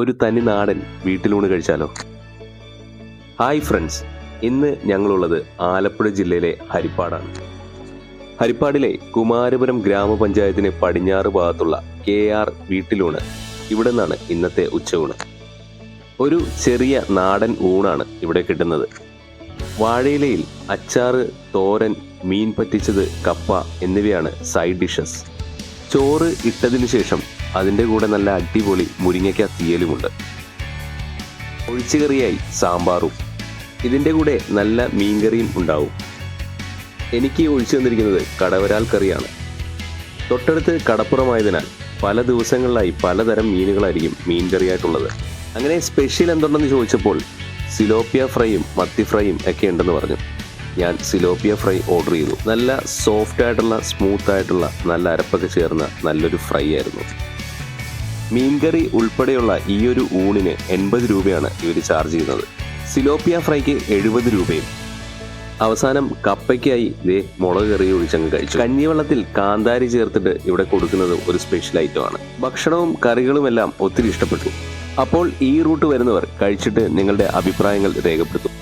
ഒരു തനി നാടൻ വീട്ടിലൂണ് കഴിച്ചാലോ? ഹായ് ഫ്രണ്ട്സ്, ഇന്ന് ഞങ്ങളുള്ളത് ആലപ്പുഴ ജില്ലയിലെ ഹരിപ്പാടാണ്. ഹരിപ്പാടിലെ കുമാരപുരം ഗ്രാമപഞ്ചായത്തിന് പടിഞ്ഞാറ് ഭാഗത്തുള്ള KR വീട്ടിലൂണ്. ഇവിടെ നിന്നാണ് ഇന്നത്തെ ഉച്ചയൂണ്. ഒരു ചെറിയ നാടൻ ഊണാണ് ഇവിടെ കിട്ടുന്നത്. വാഴയിലയിൽ അച്ചാറ്, തോരൻ, മീൻ പറ്റിച്ചത്, കപ്പ എന്നിവയാണ് സൈഡ് ഡിഷസ്. ചോറ് ഇട്ടതിനു ശേഷം അതിൻ്റെ കൂടെ നല്ല അടിപൊളി മുരിങ്ങയ്ക്ക തീയലുമുണ്ട്. ഒഴിച്ചുകറിയായി സാമ്പാറും, ഇതിൻ്റെ കൂടെ നല്ല മീൻകറിയും ഉണ്ടാവും. എനിക്ക് ഒഴിച്ചു തന്നിരിക്കുന്നത് കടവരാൽ കറിയാണ്. തൊട്ടടുത്ത് കടപ്പുറമായതിനാൽ പല ദിവസങ്ങളിലായി പലതരം മീനുകളായിരിക്കും മീൻ കറിയായിട്ടുള്ളത്. അങ്ങനെ സ്പെഷ്യൽ എന്തുണ്ടെന്ന് ചോദിച്ചപ്പോൾ സിലോപ്പിയ ഫ്രൈയും മത്തി ഫ്രൈയും ഒക്കെ ഉണ്ടെന്ന് പറഞ്ഞു. ഞാൻ സിലോപ്പിയ ഫ്രൈ ഓർഡർ ചെയ്തു. നല്ല സോഫ്റ്റ് ആയിട്ടുള്ള, സ്മൂത്ത് ആയിട്ടുള്ള, നല്ല അരപ്പൊക്കെ ചേർന്ന നല്ലൊരു ഫ്രൈ ആയിരുന്നു. മീൻകറി ഉൾപ്പെടെയുള്ള ഈ ഒരു ഊണിന് 80 രൂപയാണ് ഇവർ ചാർജ് ചെയ്യുന്നത്. സിലോപ്പിയ ഫ്രൈക്ക് 70 രൂപയും. അവസാനം കപ്പയ്ക്കായി മുളക് കറി ഒഴിച്ചങ്ങ് കഴിച്ചു. കഞ്ഞിവെള്ളത്തിൽ കാന്താരി ചേർത്തിട്ട് ഇവിടെ കൊടുക്കുന്നത് ഒരു സ്പെഷ്യൽ ഐറ്റമാണ്. ഭക്ഷണവും കറികളും എല്ലാം ഒത്തിരി ഇഷ്ടപ്പെട്ടു. അപ്പോൾ ഈ റൂട്ട് വരുന്നവർ കഴിച്ചിട്ട് നിങ്ങളുടെ അഭിപ്രായങ്ങൾ രേഖപ്പെടുത്തും.